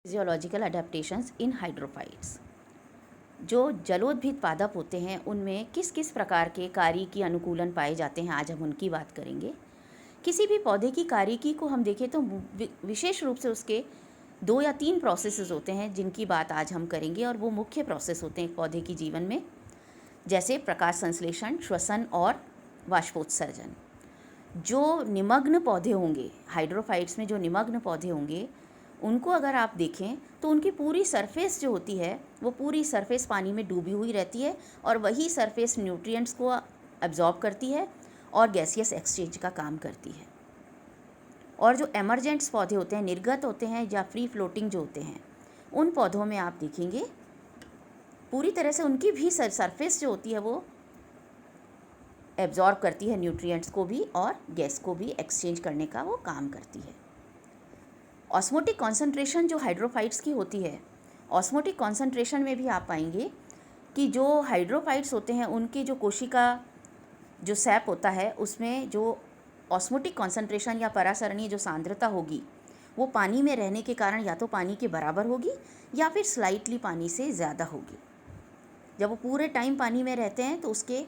Physiological adaptations इन hydrophytes. जो जलोदभिद पादप होते हैं उनमें किस किस प्रकार के कार्यकी अनुकूलन पाए जाते हैं, आज हम उनकी बात करेंगे। किसी भी पौधे की कार्यकी को हम देखें तो विशेष रूप से उसके 2 या 3 प्रोसेसेस होते हैं जिनकी बात आज हम करेंगे, और वो मुख्य प्रोसेस होते हैं एक पौधे की जीवन में, जैसे प्रकाश संश्लेषण, श्वसन और वाष्पोत्सर्जन। जो निमग्न पौधे होंगे, हाइड्रोफाइट्स में जो निमग्न पौधे होंगे, उनको अगर आप देखें तो उनकी पूरी सरफेस जो होती है वो पूरी सरफेस पानी में डूबी हुई रहती है, और वही सरफेस न्यूट्रिएंट्स को एब्जॉर्ब करती है और गैसियस एक्सचेंज का काम करती है। और जो एमरजेंट्स पौधे होते हैं, निर्गत होते हैं या फ्री फ्लोटिंग जो होते हैं, उन पौधों में आप देखेंगे पूरी तरह से उनकी भी सरफेस जो होती है वो एब्जॉर्ब करती है न्यूट्रिएंट्स को भी, और गैस को भी एक्सचेंज करने का वो काम करती है। ऑस्मोटिक कॉन्सेंट्रेशन जो हाइड्रोफाइट्स की होती है, ऑस्मोटिक कॉन्सेंट्रेशन में भी आप पाएंगे कि जो हाइड्रोफाइट्स होते हैं उनकी जो कोशिका जो सैप होता है उसमें जो ऑस्मोटिक कॉन्सेंट्रेशन या परासरणीय जो सांद्रता होगी वो पानी में रहने के कारण या तो पानी के बराबर होगी या फिर स्लाइटली पानी से ज़्यादा होगी। जब वो पूरे टाइम पानी में रहते हैं तो उसके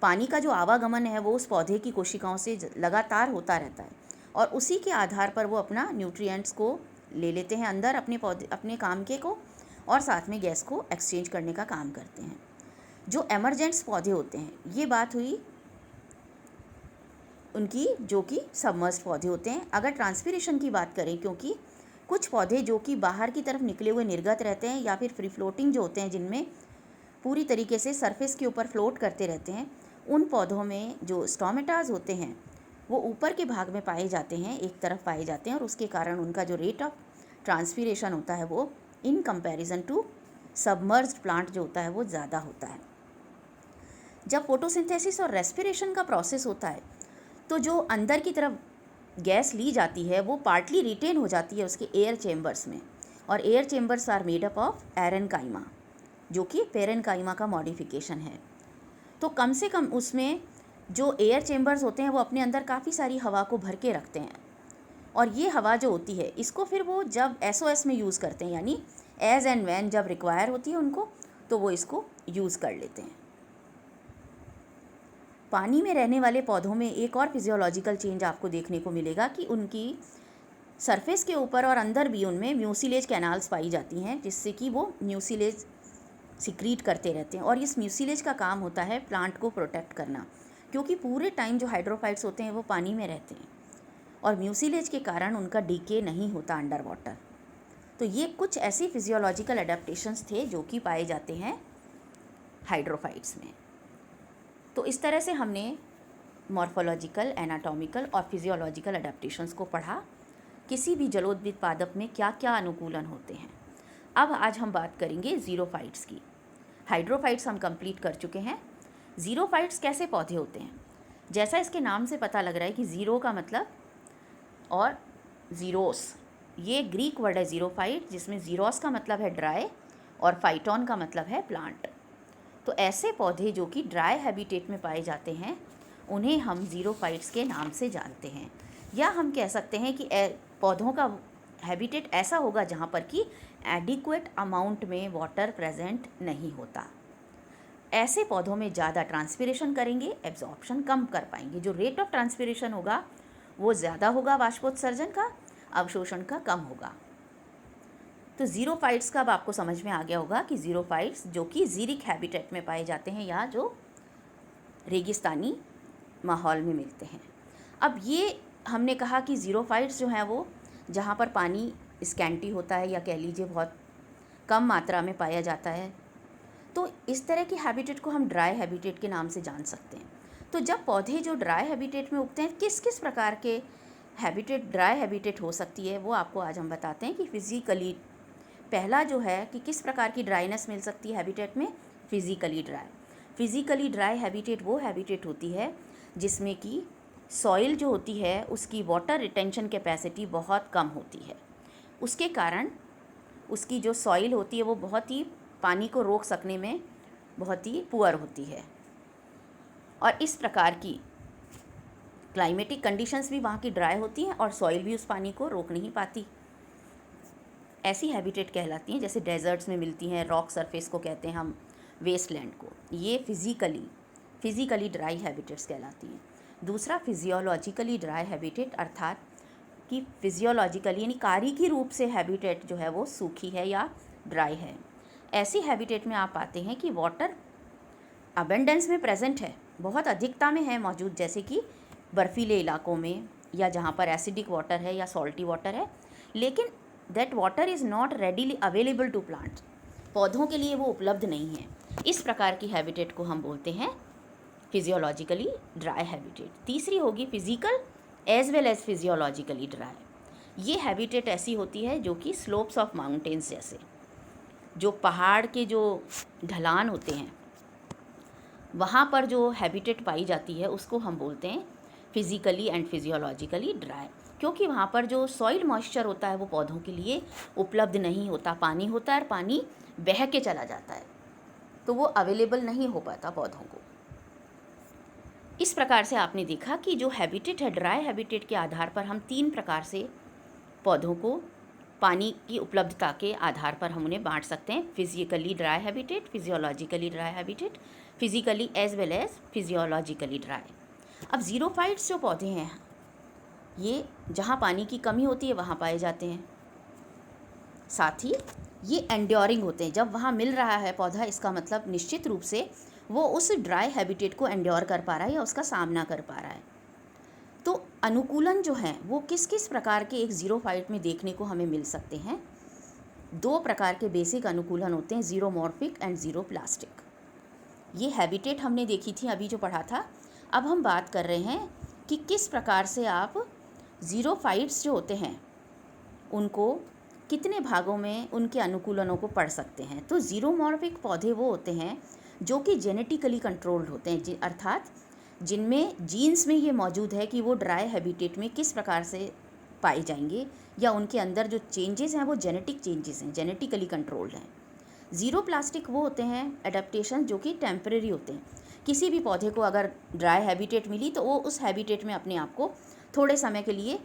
पानी का जो आवागमन है वो उस पौधे की कोशिकाओं से लगातार होता रहता है, और उसी के आधार पर वो अपना न्यूट्रिएंट्स को ले लेते हैं अंदर अपने पौधे अपने काम के को, और साथ में गैस को एक्सचेंज करने का काम करते हैं। जो एमरजेंट्स पौधे होते हैं, ये बात हुई उनकी जो कि सबमर्ज्ड पौधे होते हैं। अगर ट्रांसपीरेशन की बात करें, क्योंकि कुछ पौधे जो कि बाहर की तरफ निकले हुए निर्गत रहते हैं या फिर फ्री फ्लोटिंग जो होते हैं, जिनमें पूरी तरीके से सरफेस के ऊपर फ्लोट करते रहते हैं, उन पौधों में जो स्टोमेटाज होते हैं वो ऊपर के भाग में पाए जाते हैं, एक तरफ पाए जाते हैं, और उसके कारण उनका जो रेट ऑफ ट्रांसपीरेशन होता है वो in comparison to submerged plant जो होता है वो ज़्यादा होता है। जब फोटोसिंथेसिस और रेस्पिरेशन का प्रोसेस होता है तो जो अंदर की तरफ गैस ली जाती है वो पार्टली रिटेन हो जाती है उसके एयर चेम्बर्स में, और air chambers are made up of aerenchyma, जो कि पेरेनकाइमा का मॉडिफिकेशन है। तो कम से कम उसमें जो एयर चेम्बर्स होते हैं वो अपने अंदर काफ़ी सारी हवा को भर के रखते हैं, और ये हवा जो होती है इसको फिर वो जब SOS में यूज़ करते हैं, यानी एज एंड व्हेन जब रिक्वायर होती है उनको, तो वो इसको यूज़ कर लेते हैं। पानी में रहने वाले पौधों में एक और फिजियोलॉजिकल चेंज आपको देखने को मिलेगा कि उनकी सरफेस के ऊपर और अंदर भी उनमें म्यूसिलेज कैनाल्स पाई जाती हैं, जिससे कि वो म्यूसिलेज सिक्रीट करते रहते हैं, और इस म्यूसिलेज का काम होता है प्लांट को प्रोटेक्ट करना, क्योंकि पूरे टाइम जो हाइड्रोफाइट्स होते हैं वो पानी में रहते हैं, और म्यूसिलेज के कारण उनका डीके नहीं होता अंडर वाटर। तो ये कुछ ऐसी फिजियोलॉजिकल अडेप्टेशंस थे जो कि पाए जाते हैं हाइड्रोफाइट्स में। तो इस तरह से हमने मॉर्फोलॉजिकल, एनाटॉमिकल और फिजियोलॉजिकल अडेप्टेशंस को पढ़ा, किसी भी जलोदभिद पादप में क्या क्या अनुकूलन होते हैं। अब आज हम बात करेंगे ज़ीरोफाइट्स की। हाइड्रोफाइट्स हम कंप्लीट कर चुके हैं। ज़ीरोफाइट्स कैसे पौधे होते हैं? जैसा इसके नाम से पता लग रहा है कि ज़ीरो का मतलब और ज़ीरोस, ये ग्रीक वर्ड है ज़ीरोफाइट, जिसमें ज़ीरोस का मतलब है ड्राई और फाइटोन का मतलब है प्लांट। तो ऐसे पौधे जो कि ड्राई हैबिटेट में पाए जाते हैं उन्हें हम ज़ीरोफाइट्स के नाम से जानते हैं, या हम कह सकते हैं कि पौधों का हैबिटेट ऐसा होगा जहाँ पर कि एडिक्वेट अमाउंट में वाटर प्रेजेंट नहीं होता। ऐसे पौधों में ज़्यादा ट्रांसपीरेशन करेंगे, एब्जॉर्प्शन कम कर पाएंगे। जो रेट ऑफ ट्रांसपीरेशन होगा वो ज़्यादा होगा, वाष्पोत्सर्जन का, अवशोषण का कम होगा। तो ज़ीरोफाइट्स का अब आपको समझ में आ गया होगा कि ज़ीरोफाइट्स जो कि ज़ीरिक हैबिटेट में पाए जाते हैं, या जो रेगिस्तानी माहौल में मिलते हैं। अब ये हमने कहा कि ज़ीरोफाइट्स जो हैं वो जहाँ पर पानी स्कैंटी होता है, या कह लीजिए बहुत कम मात्रा में पाया जाता है, तो इस तरह की हैबिटेट को हम ड्राई हैबिटेट के नाम से जान सकते हैं। तो जब पौधे जो ड्राई हैबिटेट में उगते हैं, किस किस प्रकार के हैबिटेट ड्राई हैबिटेट हो सकती है वो आपको आज हम बताते हैं कि फिज़िकली पहला जो है कि किस प्रकार की ड्राइनेस मिल सकती है हैबिटेट में। फिज़िकली ड्राई हैबिटेट वो हैबिटेट होती है जिसमें कि सॉइल जो होती है उसकी वाटर रिटेंशन कैपेसिटी बहुत कम होती है, उसके कारण उसकी जो सॉइल होती है वो बहुत ही पानी को रोक सकने में बहुत ही पुअर होती है, और इस प्रकार की क्लाइमेटिक कंडीशंस भी वहाँ की ड्राई होती हैं और सॉइल भी उस पानी को रोक नहीं पाती। ऐसी हैबिटेट कहलाती हैं, जैसे डेजर्ट्स में मिलती हैं, रॉक सरफेस को कहते हैं हम, वेस्टलैंड को, ये फिज़िकली ड्राई हैबिटेट्स कहलाती हैं। दूसरा फिजियोलॉजिकली ड्राई हैबिटेट, अर्थात कि फिजियोलॉजिकली यानी कारिकी रूप से हैबिटेट जो है वो सूखी है या ड्राई है। ऐसी हैबिटेट में आप पाते हैं कि वाटर अबेंडेंस में प्रेजेंट है, बहुत अधिकता में है मौजूद, जैसे कि बर्फीले इलाकों में या जहाँ पर एसिडिक वाटर है या सॉल्टी वाटर है, लेकिन that water is not readily available to plants, पौधों के लिए वो उपलब्ध नहीं है। इस प्रकार की हैबिटेट को हम बोलते हैं फिजियोलॉजिकली ड्राई हैबिटेट। तीसरी होगी physical as well as physiologically dry. ये हैबिटेट ऐसी होती है जो कि स्लोप्स ऑफ माउंटेन्स, जैसे जो पहाड़ के जो ढलान होते हैं वहाँ पर जो हैबिटेट पाई जाती है उसको हम बोलते हैं फिज़िकली एंड फिजियोलॉजिकली ड्राई, क्योंकि वहाँ पर जो सॉइल मॉइस्चर होता है वो पौधों के लिए उपलब्ध नहीं होता, पानी होता है और पानी बह के चला जाता है, तो वो अवेलेबल नहीं हो पाता पौधों को। इस प्रकार से आपने देखा कि जो हैबिटेट है, ड्राई हैबिटेट के आधार पर हम 3 प्रकार से पौधों को पानी की उपलब्धता के आधार पर हम उन्हें बांट सकते हैं। Physically dry habitat, physiologically dry habitat, physically as well as physiologically dry. अब ज़ीरोफाइट्स जो पौधे हैं, ये जहाँ पानी की कमी होती है वहाँ पाए जाते हैं। साथ ही ये एंड्योरिंग होते हैं, जब वहाँ मिल रहा है पौधा, इसका मतलब निश्चित रूप से वो उस ड्राई हैबिटेट को एंड्योर कर पा रहा है या उसका सामना कर पा रहा है। तो अनुकूलन जो है वो किस किस प्रकार के एक ज़ीरोफाइट में देखने को हमें मिल सकते हैं। 2 प्रकार के बेसिक अनुकूलन होते हैं, ज़ीरोमॉर्फिक एंड ज़ीरोप्लास्टिक। ये हैबिटेट हमने देखी थी अभी जो पढ़ा था। अब हम बात कर रहे हैं कि किस प्रकार से आप ज़ीरोफाइट्स जो होते हैं उनको कितने भागों में उनके अनुकूलनों को पढ़ सकते हैं। तो ज़ीरोमॉर्फिक पौधे वो होते हैं जो कि जेनेटिकली कंट्रोल्ड होते हैं, अर्थात जिनमें जीन्स में ये मौजूद है कि वो ड्राई हैबिटेट में किस प्रकार से पाए जाएंगे, या उनके अंदर जो चेंजेस हैं वो जेनेटिक चेंजेस हैं, जेनेटिकली कंट्रोल्ड हैं। ज़ीरोप्लास्टिक वो होते हैं एडेप्टेशन जो कि टेम्परेरी होते हैं। किसी भी पौधे को अगर ड्राई हैबिटेट मिली तो वो उस हैबिटेट में अपने आप को थोड़े समय के लिए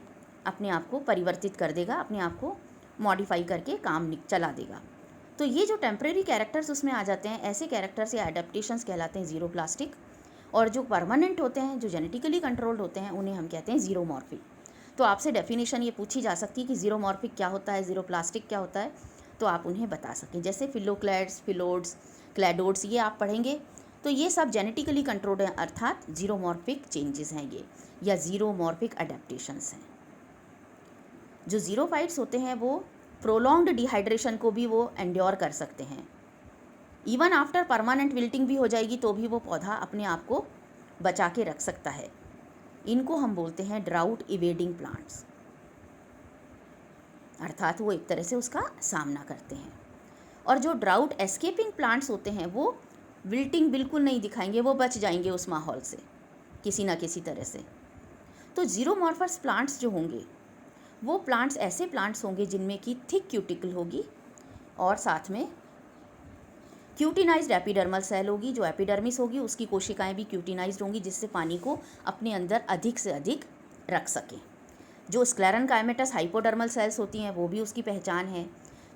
अपने आप को परिवर्तित कर देगा, अपने आप को मॉडिफाई करके काम चला देगा। तो ये जो टेम्परेरी कैरेक्टर्स उसमें आ जाते हैं, ऐसे कैरेक्टर्स या एडेप्टेशंस कहलाते हैं ज़ीरोप्लास्टिक। और जो परमानेंट होते हैं, जो जेनेटिकली कंट्रोल्ड होते हैं, उन्हें हम कहते हैं ज़ीरोमॉर्फिक। तो आपसे डेफिनेशन ये पूछी जा सकती है कि ज़ीरोमॉर्फिक क्या होता है, ज़ीरोप्लास्टिक क्या होता है, तो आप उन्हें बता सकें। जैसे फिलोक्लैड्स, फिलोड्स, क्लैडोड्स, ये आप पढ़ेंगे तो ये सब जेनेटिकली कंट्रोल्ड हैं, अर्थात ज़ीरोमॉर्फिक चेंजेस हैं ये, या ज़ीरोमॉर्फिक अडेप्टेशंस हैं। जो ज़ीरोफाइट्स होते हैं वो प्रोलॉन्ग्ड डिहाइड्रेशन को भी वो एंड्योर कर सकते हैं। इवन आफ्टर परमानेंट विल्टिंग भी हो जाएगी तो भी वो पौधा अपने आप को बचा के रख सकता है। इनको हम बोलते हैं ड्राउट इवेडिंग प्लांट्स, अर्थात वो एक तरह से उसका सामना करते हैं। और जो ड्राउट एस्केपिंग प्लांट्स होते हैं वो विल्टिंग बिल्कुल नहीं दिखाएंगे, वो बच जाएंगे उस माहौल से किसी ना किसी तरह से। तो ज़ीरोमॉर्फस प्लांट्स जो होंगे वो प्लांट्स ऐसे प्लांट्स होंगे जिनमें की थिक क्यूटिकल होगी और साथ में क्यूटिनाइज्ड एपिडर्मल सेल होगी। जो एपिडर्मिस होगी उसकी कोशिकाएं भी क्यूटिनाइज्ड होंगी, जिससे पानी को अपने अंदर अधिक से अधिक रख सकें। जो स्क्लेरेन्काइमेटस हाइपोडर्मल सेल्स होती हैं वो भी उसकी पहचान है।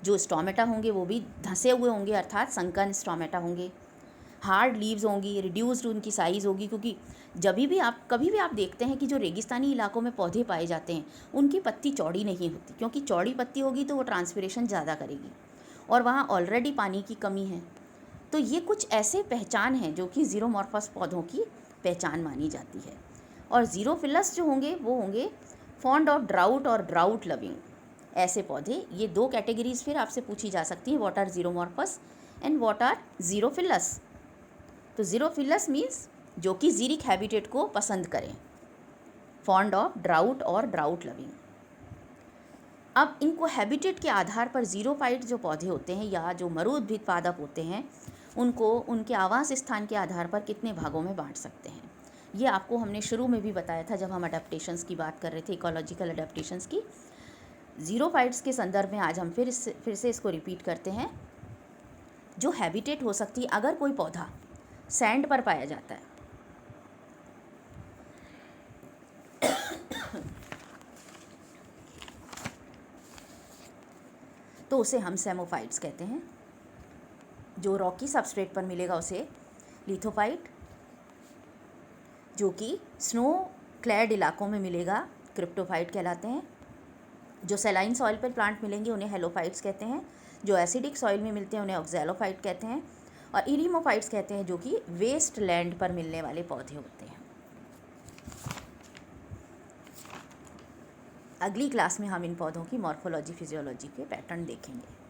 जो स्टोमेटा होंगे वो भी धंसे हुए होंगे, अर्थात संकन स्टोमेटा होंगे। हार्ड लीव्स होंगी, रिड्यूस्ड उनकी साइज़ होगी, क्योंकि कभी भी आप देखते हैं कि जो रेगिस्तानी इलाकों में पौधे पाए जाते हैं उनकी पत्ती चौड़ी नहीं होती, क्योंकि चौड़ी पत्ती होगी तो वो ट्रांसपिरेशन ज़्यादा करेगी और वहाँ ऑलरेडी पानी की कमी है। तो ये कुछ ऐसे पहचान हैं जो कि ज़ीरोमॉर्फस पौधों की पहचान मानी जाती है। और ज़ीरोफिलस जो होंगे वो होंगे फॉन्ड ऑफ ड्राउट और ड्राउट लविंग ऐसे पौधे। ये 2 कैटेगरीज फिर आपसे पूछी जा सकती हैं, what are xeromorphs and what are xerophiles. तो ज़ीरोफिलस मीन्स जो कि ज़ीरिक हैबिटेट को पसंद करें, फॉन्ड ऑफ ड्राउट और ड्राउट लविंग। अब इनको हैबिटेट के आधार पर ज़ीरोफाइट जो पौधे होते हैं या जो मरुउद्भिद पादप होते हैं उनको उनके आवास स्थान के आधार पर कितने भागों में बांट सकते हैं। ये आपको हमने शुरू में भी बताया था जब हम अडेप्टेशंस की बात कर रहे थे, इकोलॉजिकल अडेप्टेशंस की। ज़ीरोफाइट्स के संदर्भ में आज हम फिर से इसको रिपीट करते हैं। जो हैबिटेट हो सकती है, अगर कोई पौधा सैंड पर पाया जाता है तो उसे हम सेमोफाइट्स कहते हैं। जो रॉकी सबस्ट्रेट पर मिलेगा उसे लिथोफाइट, जो कि स्नो क्लैड इलाकों में मिलेगा क्रिप्टोफाइट कहलाते हैं। जो सैलाइन सॉइल पर प्लांट मिलेंगे उन्हें हेलोफाइट्स कहते हैं। जो एसिडिक सॉइल में मिलते हैं उन्हें ऑक्जेलोफाइट कहते हैं। और इरीमोफाइट्स कहते हैं, जो कि वेस्ट लैंड पर मिलने वाले पौधे होते हैं। अगली क्लास में हम इन पौधों की मॉर्फोलॉजी फिजियोलॉजी के पैटर्न देखेंगे।